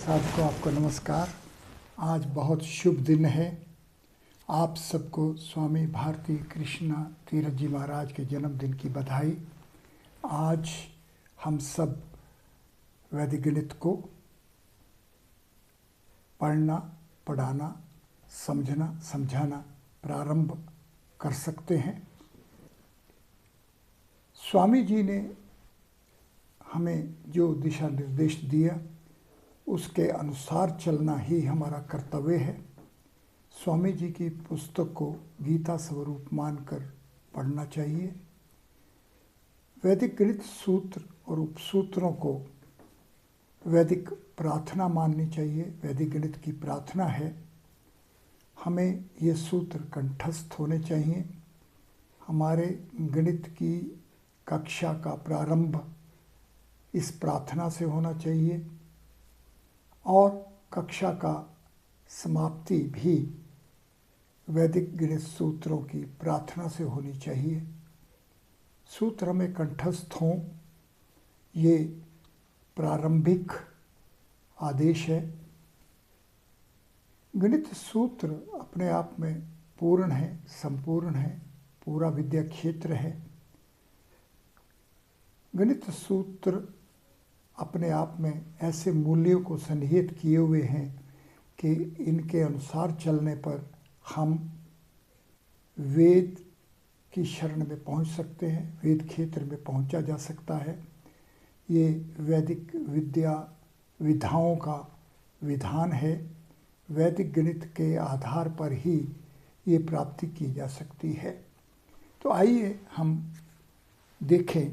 साधकों, आपको नमस्कार। आज बहुत शुभ दिन है। आप सबको स्वामी भारती कृष्णा तीरथ जी महाराज के जन्मदिन की बधाई। आज हम सब वैदिक गणित को पढ़ना, पढ़ाना, समझना, समझाना प्रारंभ कर सकते हैं। स्वामी जी ने हमें जो दिशा निर्देश दिया उसके अनुसार चलना ही हमारा कर्तव्य है। स्वामी जी की पुस्तक को गीता स्वरूप मानकर पढ़ना चाहिए। वैदिक गणित सूत्र और उपसूत्रों को वैदिक प्रार्थना माननी चाहिए। वैदिक गणित की प्रार्थना है, हमें ये सूत्र कंठस्थ होने चाहिए। हमारे गणित की कक्षा का प्रारंभ इस प्रार्थना से होना चाहिए और कक्षा का समाप्ति भी वैदिक गणित सूत्रों की प्रार्थना से होनी चाहिए। सूत्र में कंठस्थ हों, ये प्रारंभिक आदेश है। गणित सूत्र अपने आप में पूर्ण है, संपूर्ण है, पूरा विद्या क्षेत्र है। गणित सूत्र अपने आप में ऐसे मूल्यों को सन्निहित किए हुए हैं कि इनके अनुसार चलने पर हम वेद की शरण में पहुंच सकते हैं, वेद क्षेत्र में पहुंचा जा सकता है। ये वैदिक विद्या विधाओं का विधान है। वैदिक गणित के आधार पर ही ये प्राप्ति की जा सकती है। तो आइए हम देखें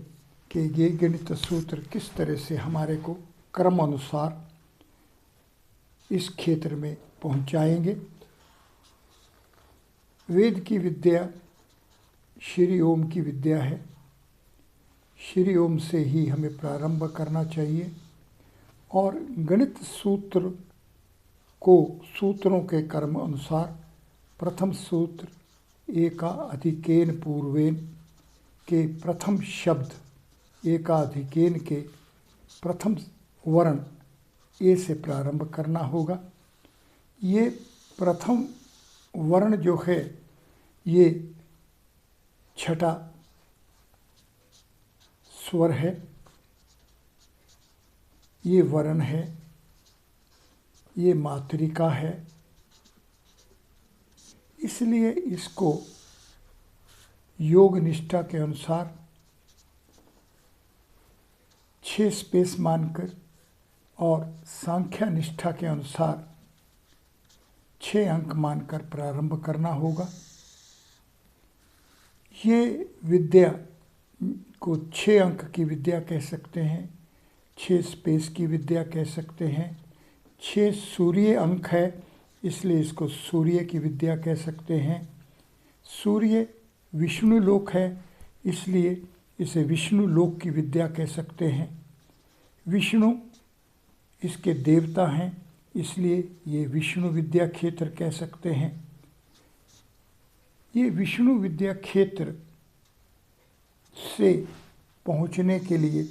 कि ये गणित सूत्र किस तरह से हमारे को क्रम अनुसार इस क्षेत्र में पहुंचाएंगे। वेद की विद्या श्री ओम की विद्या है। श्री ओम से ही हमें प्रारंभ करना चाहिए और गणित सूत्र को सूत्रों के क्रम अनुसार प्रथम सूत्र एका अधिकेन पूर्वेन के प्रथम शब्द एकाधिकेन के प्रथम वर्ण ए से प्रारंभ करना होगा। ये प्रथम वर्ण जो है ये छठा स्वर है, ये वर्ण है, ये मातृका है। इसलिए इसको योग निष्ठा के अनुसार 6 स्पेस मानकर और सांख्या निष्ठा के अनुसार 6 अंक मानकर प्रारंभ करना होगा। ये विद्या को 6 अंक की विद्या कह सकते हैं, 6 स्पेस की विद्या कह सकते हैं। 6 सूर्य अंक है, इसलिए इसको सूर्य की विद्या कह सकते हैं। सूर्य विष्णु लोक है, इसलिए इसे विष्णु लोक की विद्या कह सकते हैं। विष्णु इसके देवता हैं, इसलिए ये विष्णु विद्या क्षेत्र कह सकते हैं। ये विष्णु विद्या क्षेत्र से पहुंचने के लिए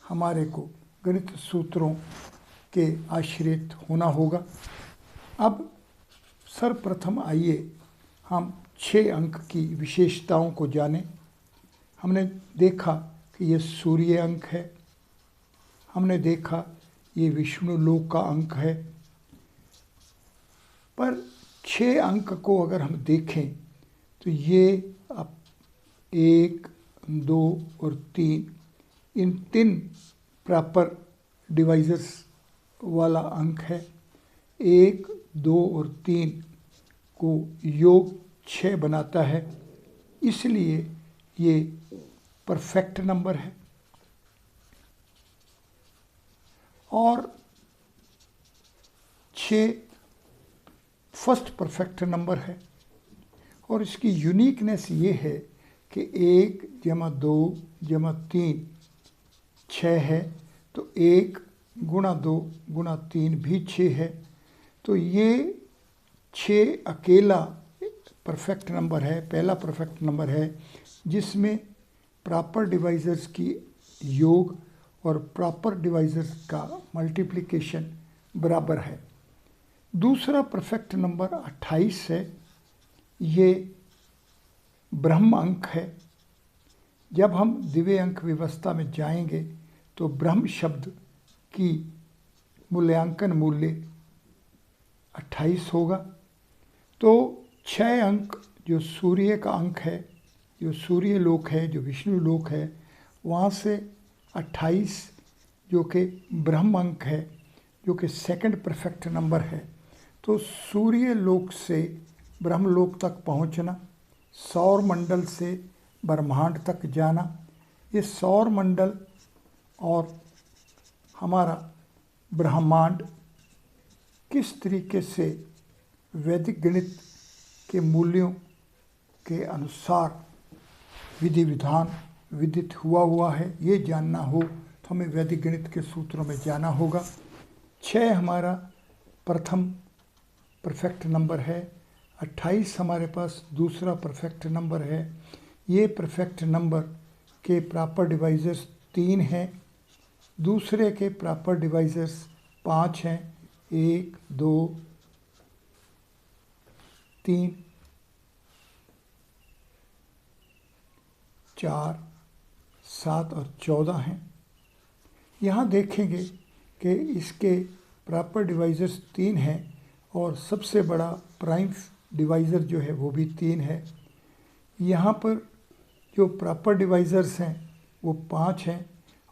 हमारे को गणित सूत्रों के आश्रित होना होगा। अब सर्वप्रथम आइए हम 6 अंक की विशेषताओं को जानें। हमने देखा कि ये सूर्य अंक है, हमने देखा ये विष्णु लोक का अंक है। पर 6 अंक को अगर हम देखें तो ये अब 1, 2 और 3 इन 3 प्रॉपर डिवाइजर्स वाला अंक है। 1, 2 और 3 को योग 6 बनाता है, इसलिए ये परफेक्ट नंबर है। और 6 फर्स्ट परफेक्ट नंबर है और इसकी यूनिकनेस ये है कि 1 जमा 2 जमा 3 6 है, तो 1 गुणा 2 गुणा 3 भी 6 है। तो ये 6 अकेला परफेक्ट नंबर है, पहला परफेक्ट नंबर है जिसमें प्रॉपर डिवाइजर्स की योग और प्रॉपर डिवाइजर्स का मल्टीप्लिकेशन बराबर है। दूसरा परफेक्ट नंबर 28 है, ये ब्रह्म अंक है। जब हम दिव्य अंक व्यवस्था में जाएंगे तो ब्रह्म शब्द की मूल्यांकन मूल्य 28 होगा। तो 6 अंक जो सूर्य का अंक है, जो सूर्य लोक है, जो विष्णु लोक है, वहाँ से 28 जो कि ब्रह्म अंक है, जो कि सेकंड परफेक्ट नंबर है। तो सूर्य लोक से ब्रह्मलोक तक पहुँचना, सौर मंडल से ब्रह्मांड तक जाना, ये सौर मंडल और हमारा ब्रह्मांड किस तरीके से वैदिक गणित के मूल्यों के अनुसार विधि विधान विदित हुआ है, ये जानना हो तो हमें वैदिक गणित के सूत्रों में जाना होगा। 6 हमारा प्रथम परफेक्ट नंबर है, 28 हमारे पास दूसरा परफेक्ट नंबर है। ये परफेक्ट नंबर के प्रॉपर डिवाइजर्स 3 हैं, दूसरे के प्रॉपर डिवाइजर्स 5 हैं, 1 2 3 4 7 और 14 हैं। यहाँ देखेंगे कि इसके प्रॉपर डिवाइजर्स 3 हैं और सबसे बड़ा प्राइम डिवाइज़र जो है वो भी 3 है। यहाँ पर जो प्रॉपर डिवाइज़र्स हैं वो 5 हैं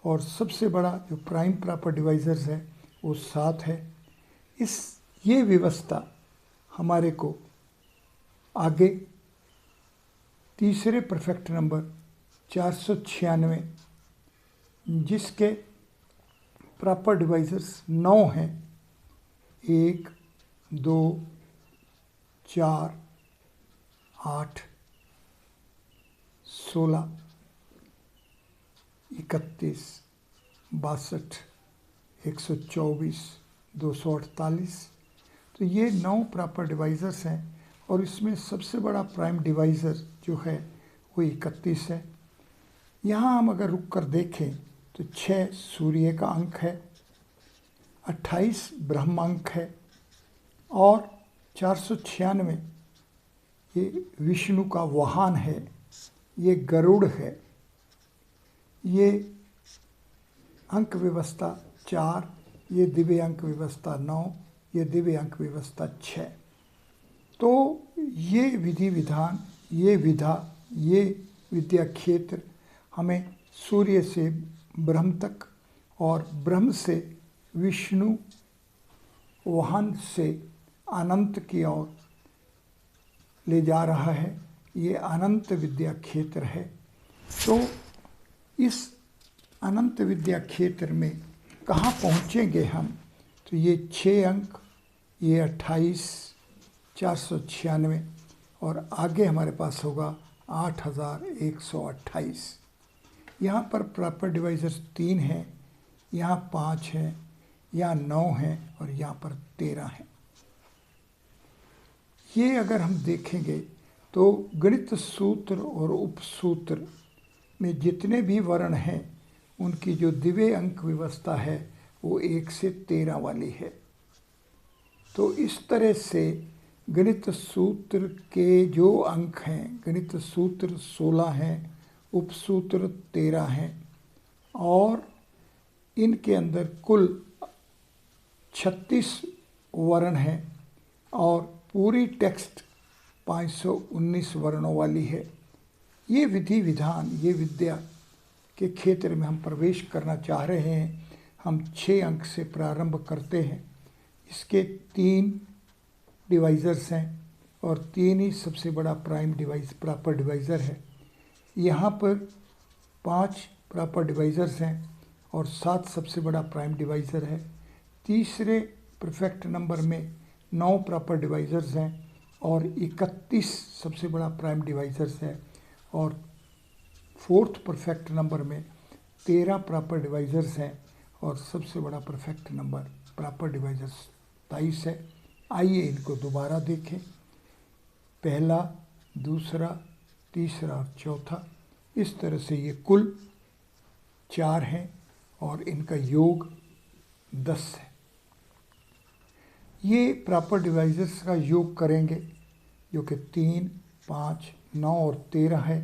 और सबसे बड़ा जो प्राइम प्रॉपर डिवाइज़र्स है वो 7 है। ये व्यवस्था हमारे को आगे तीसरे परफेक्ट नंबर 496 जिसके प्रॉपर डिवाइजर्स 9 हैं, 1 2 4 8 16 31 62 124 248। तो ये 9 प्रॉपर डिवाइजर्स हैं और इसमें सबसे बड़ा प्राइम डिवाइज़र जो है वो 31 है। यहाँ हम अगर रुक कर देखें तो 6 सूर्य का अंक है, 28 ब्रह्म अंक है और 496 ये विष्णु का वाहन है, ये गरुड़ है। ये अंक व्यवस्था 4, ये दिव्य अंक व्यवस्था 9, ये दिव्य अंक व्यवस्था 6। तो ये विधि विधान, ये विधा, ये विद्या क्षेत्र हमें सूर्य से ब्रह्म तक और ब्रह्म से विष्णु वाहन से अनंत की ओर ले जा रहा है। ये अनंत विद्या क्षेत्र है। तो इस अनंत विद्या क्षेत्र में कहाँ पहुँचेंगे हम? तो ये 6 अंक, ये 28 496 और आगे हमारे पास होगा 8128। यहाँ पर प्रॉपर डिवाइजर्स 3 हैं, यहाँ 5 हैं, यहाँ 9 हैं और यहाँ पर 13 हैं। ये अगर हम देखेंगे तो गणित सूत्र और उपसूत्र में जितने भी वर्ण हैं उनकी जो दिव्य अंक व्यवस्था है वो 1 से 13 वाली है। तो इस तरह से गणित सूत्र के जो अंक हैं, गणित सूत्र 16 हैं, उपसूत्र 13 हैं और इनके अंदर कुल 36 वर्ण हैं और पूरी टेक्स्ट 519 वर्णों वाली है। ये विधि विधान, ये विद्या के क्षेत्र में हम प्रवेश करना चाह रहे हैं। हम 6 अंक से प्रारंभ करते हैं। इसके 3 डिवाइज़र्स हैं और 3 ही सबसे बड़ा प्राइम प्रॉपर डिवाइज़र है। यहाँ पर 5 प्रॉपर डिवाइज़र्स हैं और 7 सबसे बड़ा प्राइम डिवाइज़र है। तीसरे परफेक्ट नंबर में 9 प्रॉपर डिवाइज़र्स हैं और 31 सबसे बड़ा प्राइम डिवाइज़र्स है और फोर्थ परफेक्ट नंबर में 13 प्रॉपर डिवाइज़र्स हैं और सबसे बड़ा परफेक्ट नंबर प्रॉपर डिवाइज़र्स 23 है। आइए इनको दोबारा देखें। पहला, दूसरा, तीसरा और चौथा, इस तरह से ये कुल 4 हैं और इनका योग 10 है। ये प्रॉपर डिवाइजर्स का योग करेंगे जो कि 3, 5, 9 और 13 है।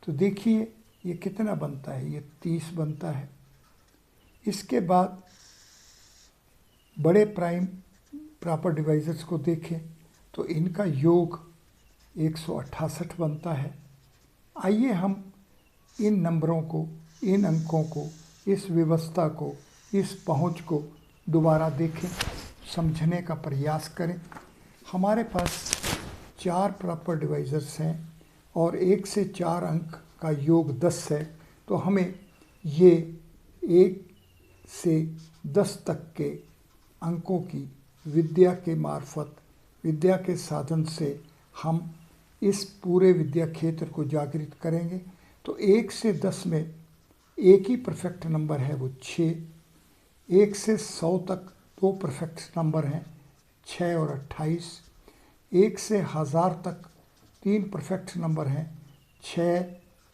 तो देखिए ये कितना बनता है, ये 30 बनता है। इसके बाद बड़े प्राइम प्रॉपर डिवाइजर्स को देखें तो इनका योग 168 बनता है। आइए हम इन नंबरों को, इन अंकों को, इस व्यवस्था को, इस पहुंच को दोबारा देखें, समझने का प्रयास करें। हमारे पास 4 प्रॉपर डिवाइजर्स हैं और 1 से 4 अंक का योग 10 है। तो हमें ये 1 से 10 तक के अंकों की विद्या के मार्फत, विद्या के साधन से हम इस पूरे विद्या क्षेत्र को जागृत करेंगे। तो 1 से 10 में एक ही परफेक्ट नंबर है, वो 6। 1 से 100 तक 2 परफेक्ट नंबर हैं, 6 और 28। 1 से 1000 तक 3 परफेक्ट नंबर हैं, 6,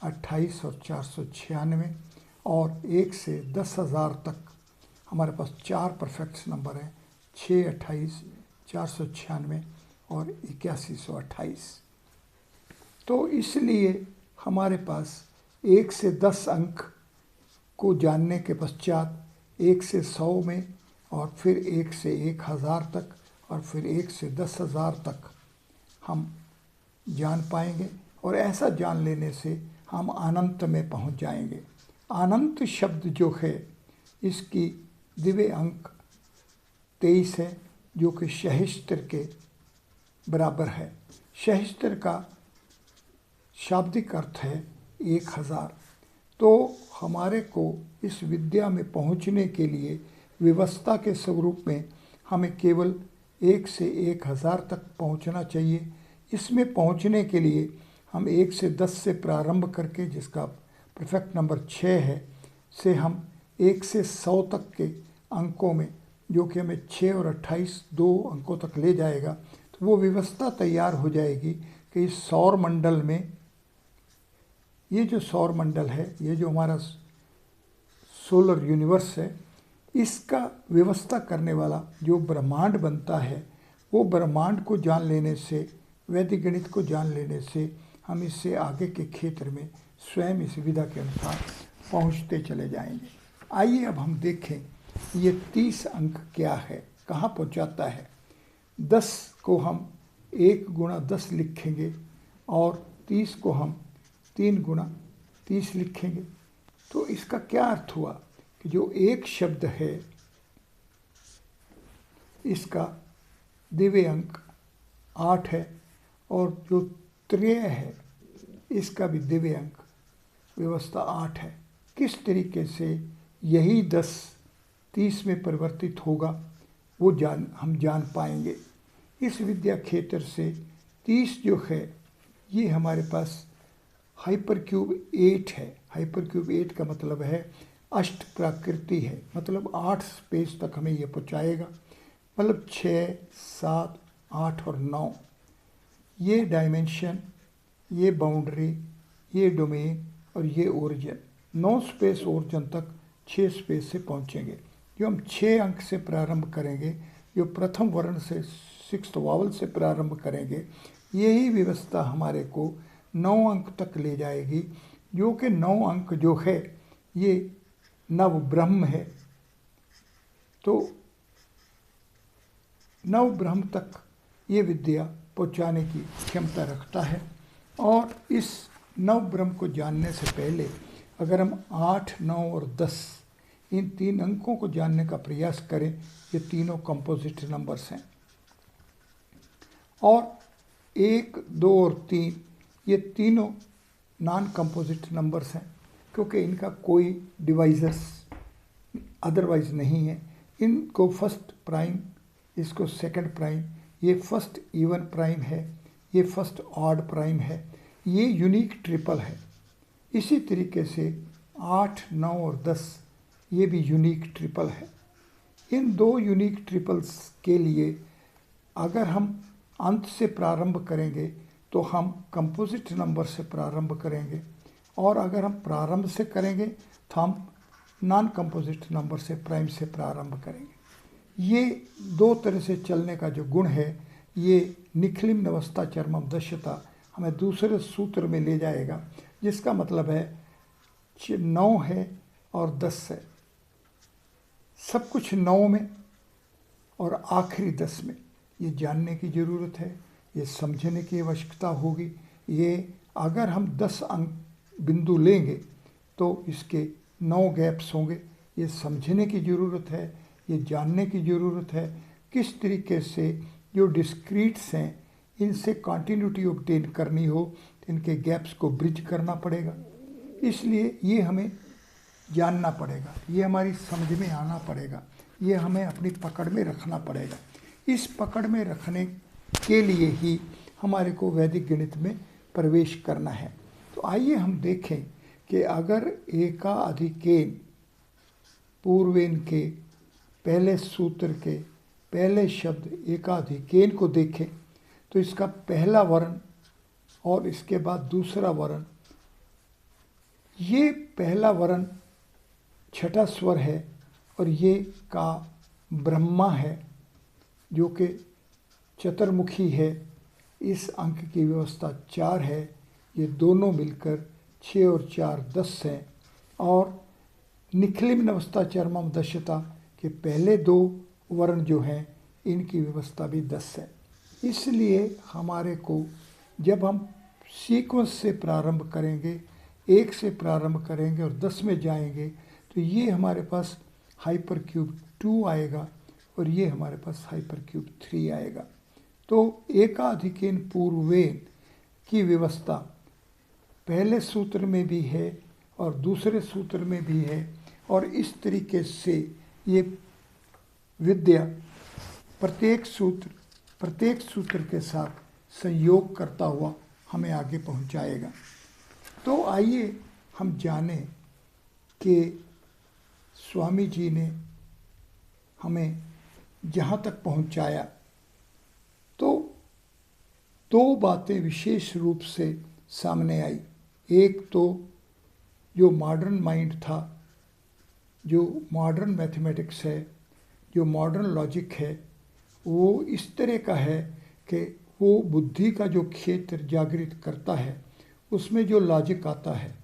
28 और 496। और 1 से 10,000 तक हमारे पास 4 परफेक्ट नंबर हैं, 6, 28, 496 और 8128। तो इसलिए हमारे पास 1 से 10 अंक को जानने के पश्चात 1 से 100 में और फिर 1 से 1000 तक और फिर 1 से 10,000 तक हम जान पाएंगे। और ऐसा जान लेने से हम अनंत में पहुंच जाएंगे। अनंत शब्द जो है इसकी दिव्य अंक 23 है, जो कि सहस्त्र के बराबर है। सहस्त्र का शाब्दिक अर्थ है 1000। तो हमारे को इस विद्या में पहुंचने के लिए व्यवस्था के स्वरूप में हमें केवल 1 से 1000 तक पहुंचना चाहिए। इसमें पहुंचने के लिए हम 1 से 10 से प्रारंभ करके, जिसका परफेक्ट नंबर 6 है, से हम 1 से 100 तक के अंकों में, जो कि हमें 6 और 28 2 अंकों तक ले जाएगा, तो वो व्यवस्था तैयार हो जाएगी कि इस सौर मंडल में, ये जो सौर मंडल है, ये जो हमारा सोलर यूनिवर्स है, इसका व्यवस्था करने वाला जो ब्रह्मांड बनता है, वो ब्रह्मांड को जान लेने से, वैदिक गणित को जान लेने से हम इससे आगे के क्षेत्र में स्वयं इस विधा के अनुसार पहुंचते चले जाएंगे। आइए अब हम देखें ये 30 अंक क्या है, कहाँ पहुंचाता है। 10 को हम 1 गुणा 10 लिखेंगे और 30 को हम 3 गुणा 30 लिखेंगे। तो इसका क्या अर्थ हुआ कि जो एक शब्द है इसका दिव्य अंक 8 है और जो त्रय है इसका भी दिव्य अंक व्यवस्था 8 है। किस तरीके से यही 10 30 में परिवर्तित होगा वो हम जान पाएंगे। इस विद्या क्षेत्र से 30 जो है ये हमारे पास हाइपर क्यूब 8 है। हाइपर क्यूब 8 का मतलब है अष्ट प्राकृति है, मतलब 8 स्पेस तक हमें ये पहुँचाएगा। मतलब 6, 7, 8 और 9 ये डायमेंशन, ये बाउंड्री, ये डोमेन और ये ओरिजिन, 9 स्पेस ओरिजिन तक 6 स्पेस से पहुँचेंगे। जो हम 6 अंक से प्रारंभ करेंगे, जो प्रथम वर्ण से 6th वावल से प्रारंभ करेंगे, यही व्यवस्था हमारे को 9 अंक तक ले जाएगी, जो कि 9 अंक जो है ये नव ब्रह्म है। तो नव ब्रह्म तक ये विद्या पहुँचाने की क्षमता रखता है। और इस नव ब्रह्म को जानने से पहले अगर हम 8, 9 और 10 इन 3 अंकों को जानने का प्रयास करें, ये तीनों कंपोजिट नंबर्स हैं। और 1, 2 और 3 ये तीनों नॉन कंपोजिट नंबर्स हैं, क्योंकि इनका कोई डिवाइजर्स अदरवाइज नहीं है। इनको फर्स्ट प्राइम, इसको सेकंड प्राइम, ये फर्स्ट इवन प्राइम है, ये फर्स्ट ऑड प्राइम है, ये यूनिक ट्रिपल है। इसी तरीके से 8, 9 और 10 ये भी यूनिक ट्रिपल है। इन 2 यूनिक ट्रिपल्स के लिए अगर हम अंत से प्रारंभ करेंगे तो हम कंपोजिट नंबर से प्रारंभ करेंगे, और अगर हम प्रारंभ से करेंगे तो हम नॉन कंपोजिट नंबर से, प्राइम से प्रारंभ करेंगे। ये दो तरह से चलने का जो गुण है, ये निखिलिम नवस्था चरमम दश्यता हमें दूसरे सूत्र में ले जाएगा, जिसका मतलब है 9 है और 10 है, सब कुछ 9 में और आखिरी 10 में। ये जानने की ज़रूरत है, ये समझने की आवश्यकता होगी। ये अगर हम 10 अंक बिंदु लेंगे तो इसके 9 गैप्स होंगे। ये समझने की ज़रूरत है, ये जानने की ज़रूरत है किस तरीके से जो डिस्क्रीट्स हैं इनसे कंटिन्यूटी ऑब्टेन करनी हो, तो इनके गैप्स को ब्रिज करना पड़ेगा। इसलिए ये हमें जानना पड़ेगा, ये हमारी समझ में आना पड़ेगा, ये हमें अपनी पकड़ में रखना पड़ेगा। इस पकड़ में रखने के लिए ही हमारे को वैदिक गणित में प्रवेश करना है। तो आइए हम देखें कि अगर एकाधिकेन पूर्वेन के पहले सूत्र के पहले शब्द एकाधिकेन को देखें तो इसका पहला वर्ण और इसके बाद दूसरा वर्ण, ये पहला वर्ण छठा स्वर है और ये का ब्रह्मा है जो कि चतुर्मुखी है। इस अंक की व्यवस्था 4 है, ये दोनों मिलकर 6 और 4 10 हैं। और निखिलिम नवस्था चरमम दश्यता के पहले 2 वर्ण जो हैं इनकी व्यवस्था भी 10 है। इसलिए हमारे को जब हम सीक्वेंस से प्रारंभ करेंगे, 1 से प्रारंभ करेंगे और 10 में जाएंगे, तो ये हमारे पास हाइपर क्यूब 2 आएगा और ये हमारे पास हाइपर क्यूब 3 आएगा। तो एकाधिकेन पूर्वेन की व्यवस्था पहले सूत्र में भी है और दूसरे सूत्र में भी है, और इस तरीके से ये विद्या प्रत्येक सूत्र के साथ संयोग करता हुआ हमें आगे पहुंचाएगा। तो आइए हम जानें कि स्वामी जी ने हमें जहाँ तक पहुंचाया, तो 2 बातें विशेष रूप से सामने आई। एक तो जो मॉडर्न माइंड था, जो मॉडर्न मैथमेटिक्स है, जो मॉडर्न लॉजिक है, वो इस तरह का है कि वो बुद्धि का जो क्षेत्र जागृत करता है, उसमें जो लॉजिक आता है,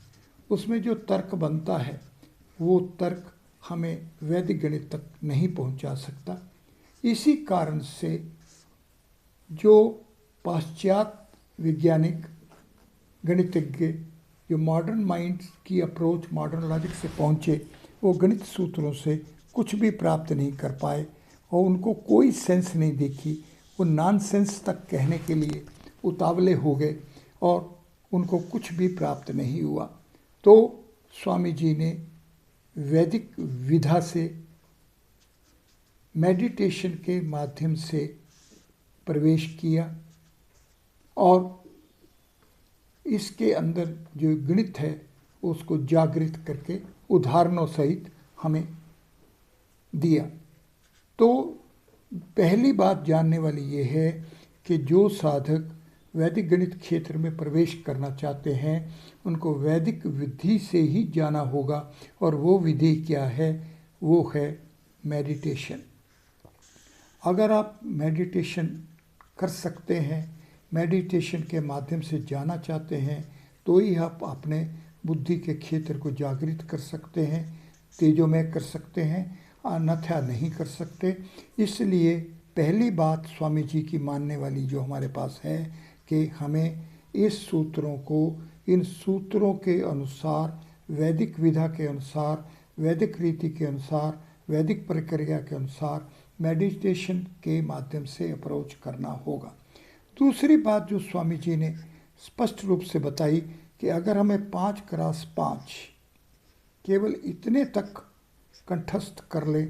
उसमें जो तर्क बनता है, वो तर्क हमें वैदिक गणित तक नहीं पहुंचा सकता। इसी कारण से जो पाश्चात्य वैज्ञानिक गणितज्ञ जो मॉडर्न माइंड की अप्रोच मॉडर्न लॉजिक से पहुँचे, वो गणित सूत्रों से कुछ भी प्राप्त नहीं कर पाए और उनको कोई सेंस नहीं देखी। वो नॉनसेंस तक कहने के लिए उतावले हो गए और उनको कुछ भी प्राप्त नहीं हुआ। तो स्वामी जी ने वैदिक विधा से मेडिटेशन के माध्यम से प्रवेश किया और इसके अंदर जो गणित है उसको जागृत करके उदाहरणों सहित हमें दिया। तो पहली बात जानने वाली ये है कि जो साधक वैदिक गणित क्षेत्र में प्रवेश करना चाहते हैं उनको वैदिक विधि से ही जाना होगा, और वो विधि क्या है? वो है मेडिटेशन। अगर आप मेडिटेशन कर सकते हैं, मेडिटेशन के माध्यम से जाना चाहते हैं, तो ही आप अपने बुद्धि के क्षेत्र को जागृत कर सकते हैं, तेजोमय कर सकते हैं, अन्यथा नहीं कर सकते। इसलिए पहली बात स्वामी जी की मानने वाली जो हमारे पास है कि हमें इस सूत्रों को, इन सूत्रों के अनुसार, वैदिक विधा के अनुसार, वैदिक रीति के अनुसार, वैदिक प्रक्रिया के अनुसार मेडिटेशन के माध्यम से अप्रोच करना होगा। दूसरी बात जो स्वामी जी ने स्पष्ट रूप से बताई कि अगर हमें 5x5 केवल इतने तक कंठस्थ कर ले,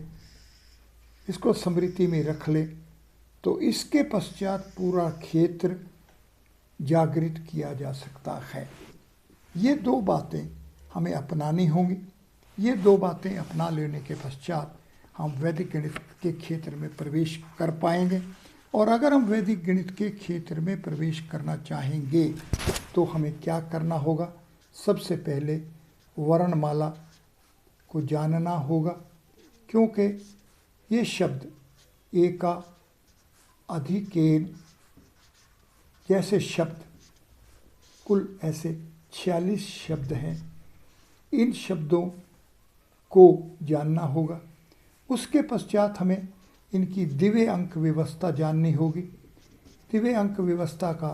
इसको स्मृति में रख ले, तो इसके पश्चात पूरा क्षेत्र जागृत किया जा सकता है। ये 2 बातें हमें अपनानी होंगी। ये 2 बातें अपना लेने के पश्चात हम वैदिक गणित के क्षेत्र में प्रवेश कर पाएंगे। और अगर हम वैदिक गणित के क्षेत्र में प्रवेश करना चाहेंगे तो हमें क्या करना होगा? सबसे पहले वर्णमाला को जानना होगा, क्योंकि ये शब्द एका अधिकेन जैसे शब्द, कुल ऐसे 46 शब्द हैं। इन शब्दों को जानना होगा। उसके पश्चात हमें इनकी दिव्य अंक व्यवस्था जाननी होगी। दिव्य अंक व्यवस्था का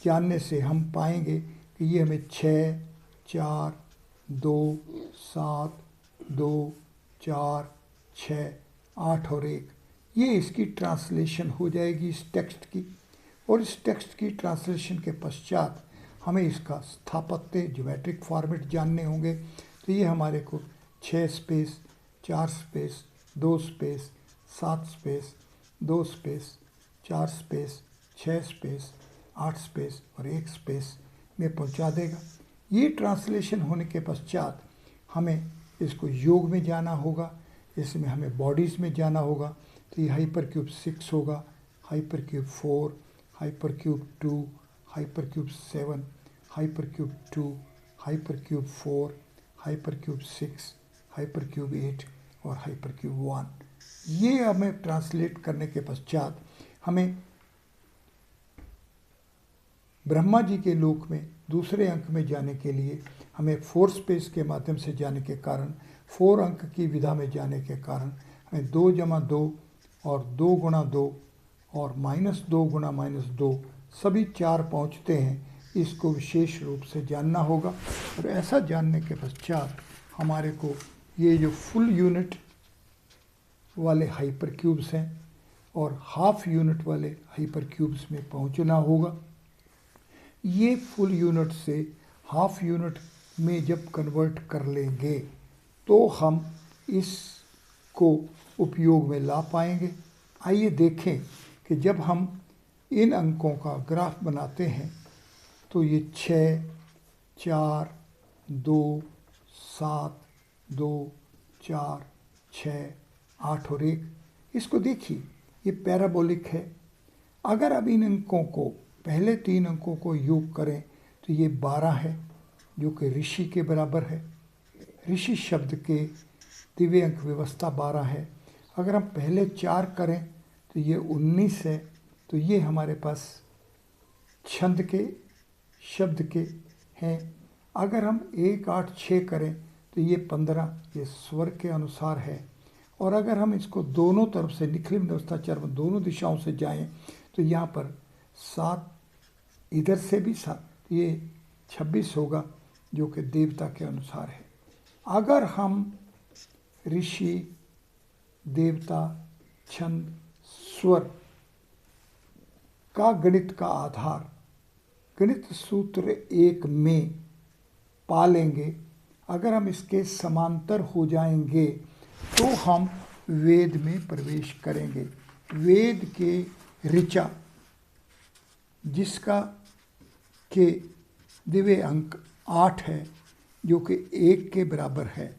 जानने से हम पाएंगे कि ये हमें 6, 4, 2, 7, 2, 4, 6, 8 और 1, ये इसकी ट्रांसलेशन हो जाएगी इस टेक्स्ट की। और इस टेक्स्ट की ट्रांसलेशन के पश्चात हमें इसका स्थापत्य ज्योमेट्रिक फॉर्मेट जानने होंगे। तो ये हमारे को 6 space, 4 space, 2 space, 7 space, 2 space, 4 space, 6 space, 8 space और 1 स्पेस में पहुंचा देगा। ये ट्रांसलेशन होने के पश्चात हमें इसको योग में जाना होगा। इसमें हमें बॉडीज़ में जाना होगा। तो ये हाइपर क्यूब 6 होगा, hyper cube 4, hyper cube 2, hyper cube 7, hyper cube 2, hyper cube 4, hyper cube 6, hyper cube 8 और हाइपर क्यूब 1। ये हमें ट्रांसलेट करने के पश्चात हमें ब्रह्मा जी के लोक में दूसरे अंक में जाने के लिए हमें 4 स्पेस के माध्यम से जाने के कारण, 4 अंक की विधा में जाने के कारण हमें 2 × 2 और 2 × 2 और -2 × -2 सभी 4 पहुंचते हैं। इसको विशेष रूप से जानना होगा। और ऐसा जानने के पश्चात हमारे को ये जो फुल यूनिट वाले हाइपर क्यूब्स हैं और हाफ यूनिट वाले हाइपर क्यूब्स में पहुंचना होगा। ये फुल यूनिट से हाफ यूनिट में जब कन्वर्ट कर लेंगे तो हम इसको उपयोग में ला पाएंगे। आइए देखें कि जब हम इन अंकों का ग्राफ बनाते हैं तो ये 6, 4, 2, 7, 2, 4, 6, 8 और 1, इसको देखिए ये पैराबोलिक है। अगर अब इन अंकों को, पहले 3 अंकों को योग करें तो ये 12 है जो कि ऋषि के बराबर है। ऋषि शब्द के दिव्य अंक व्यवस्था 12 है। अगर हम पहले 4 करें तो ये 19 है। तो ये हमारे पास छंद के शब्द के हैं। अगर हम 1, 8, 6 करें तो ये 15, ये स्वर के अनुसार है। और अगर हम इसको दोनों तरफ से निखिल व्यवस्था चर्म दोनों दिशाओं से जाएं तो यहाँ पर 7, इधर से भी 7, ये 26 होगा जो कि देवता के अनुसार है। अगर हम ऋषि, देवता, छंद, स्वर का गणित का आधार गणित सूत्र 1 में पा लेंगे, अगर हम इसके समांतर हो जाएंगे तो हम वेद में प्रवेश करेंगे। वेद के ऋचा जिसका के दिव्य अंक 8 है जो कि 1 के बराबर है।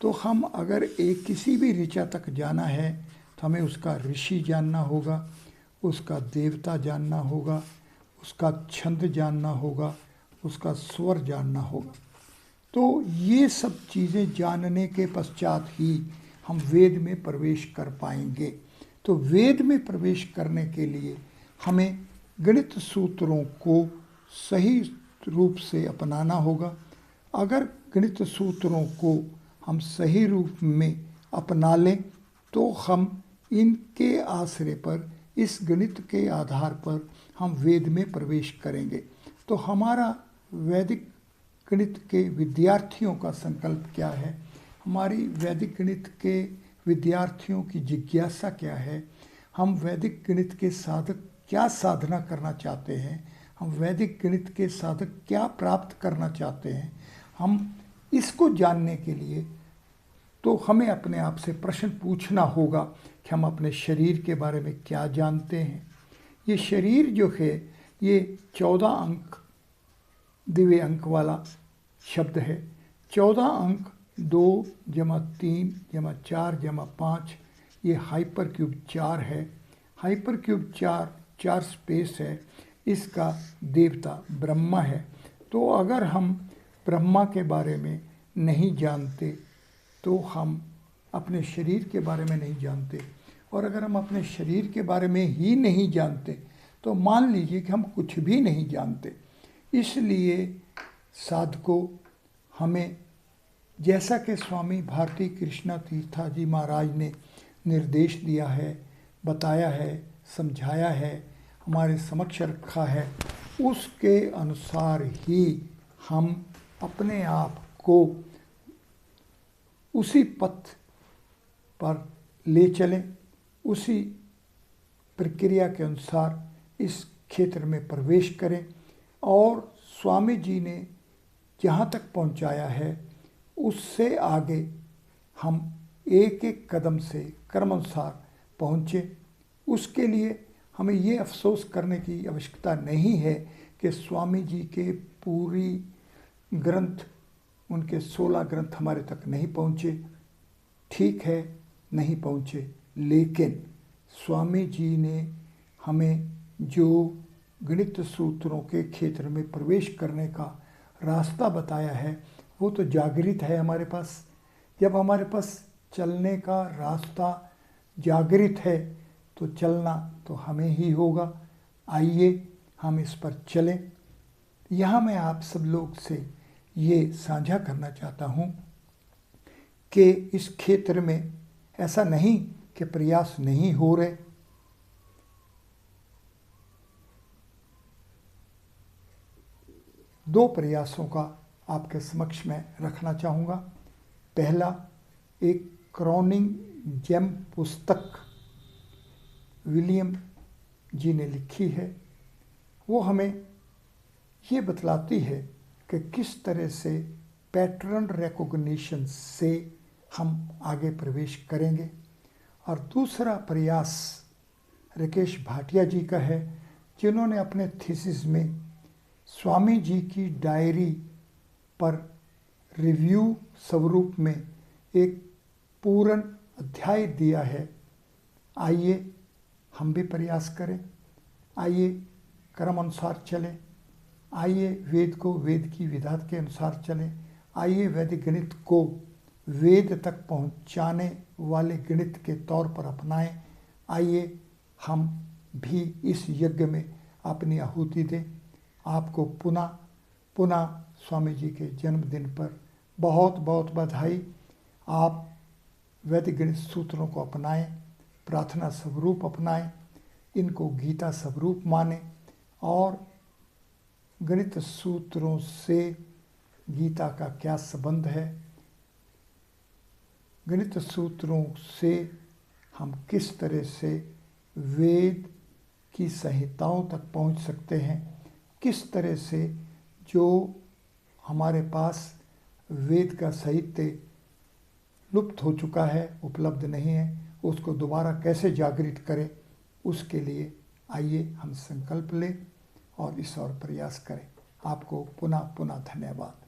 तो हम अगर एक किसी भी ऋचा तक जाना है तो हमें उसका ऋषि जानना होगा, उसका देवता जानना होगा, उसका छंद जानना होगा, उसका स्वर जानना होगा। तो ये सब चीज़ें जानने के पश्चात ही हम वेद में प्रवेश कर पाएंगे। तो वेद में प्रवेश करने के लिए हमें गणित सूत्रों को सही रूप से अपनाना होगा। अगर गणित सूत्रों को हम सही रूप में अपना लें तो हम इनके आश्रय पर, इस गणित के आधार पर हम वेद में प्रवेश करेंगे। तो हमारा वैदिक गणित के विद्यार्थियों का संकल्प क्या है, हमारी वैदिक गणित के विद्यार्थियों की जिज्ञासा क्या है, हम वैदिक गणित के साधक क्या साधना करना चाहते हैं, हम वैदिक गणित के साधक क्या प्राप्त करना चाहते हैं, हम इसको जानने के लिए तो हमें अपने आप से प्रश्न पूछना होगा कि हम अपने शरीर के बारे में क्या जानते हैं। ये शरीर जो है ये 14 अंक दिव्य अंक वाला शब्द है। 14 अंक 2 + 3 + 4 + 5, ये हाइपर क्यूब 4 है। हाइपर क्यूब 4 स्पेस है। इसका देवता ब्रह्मा है। तो अगर हम ब्रह्मा के बारे में नहीं जानते तो हम अपने शरीर के बारे में नहीं जानते और अगर हम अपने शरीर के बारे में ही नहीं जानते तो मान लीजिए कि हम कुछ भी नहीं जानते। इसलिए साधकों, हमें जैसा कि स्वामी भारती कृष्णा तीर्था जी महाराज ने निर्देश दिया है, बताया है, समझाया है, हमारे समक्ष रखा है, उसके अनुसार ही हम अपने आप को उसी पथ पर ले चलें, उसी प्रक्रिया के अनुसार इस क्षेत्र में प्रवेश करें और स्वामी जी ने जहाँ तक पहुँचाया है उससे आगे हम एक एक कदम से क्रमानुसार पहुँचे। उसके लिए हमें ये अफसोस करने की आवश्यकता नहीं है कि स्वामी जी के पूरी ग्रंथ, उनके 16 ग्रंथ हमारे तक नहीं पहुँचे। ठीक है, नहीं पहुँचे, लेकिन स्वामी जी ने हमें जो गणित सूत्रों के क्षेत्र में प्रवेश करने का रास्ता बताया है वो तो जागृत है हमारे पास। जब हमारे पास चलने का रास्ता जागृत है तो चलना तो हमें ही होगा। आइए हम इस पर चलें। यहाँ मैं आप सब लोग से ये साझा करना चाहता हूँ कि इस क्षेत्र में ऐसा नहीं कि प्रयास नहीं हो रहे। दो प्रयासों का आपके समक्ष में रखना चाहूँगा। पहला, एक क्रॉनिंग जेम पुस्तक विलियम जी ने लिखी है। वो हमें ये बतलाती है कि किस तरह से पैटर्न रिकॉग्निशन से हम आगे प्रवेश करेंगे। और दूसरा प्रयास राकेश भाटिया जी का है, जिन्होंने अपने थीसिस में स्वामी जी की डायरी पर रिव्यू स्वरूप में एक पूर्ण अध्याय दिया है। आइए हम भी प्रयास करें, आइए क्रम अनुसार चलें, आइए वेद को वेद की विधा के अनुसार चलें, आइए वैदिक गणित को वेद तक पहुंचाने वाले गणित के तौर पर अपनाएं। आइए हम भी इस यज्ञ में अपनी आहुति दें। आपको पुनः स्वामी जी के जन्मदिन पर बहुत बहुत बधाई। आप वैदिक गणित सूत्रों को अपनाएं, प्रार्थना स्वरूप अपनाएं, इनको गीता स्वरूप मानें और गणित सूत्रों से गीता का क्या संबंध है, गणित सूत्रों से हम किस तरह से वेद की संहिताओं तक पहुंच सकते हैं, किस तरह से जो हमारे पास वेद का साहित्य लुप्त हो चुका है, उपलब्ध नहीं है, उसको दोबारा कैसे जागृत करें। उसके लिए आइए हम संकल्प लें और इस और प्रयास करें। आपको पुनः धन्यवाद।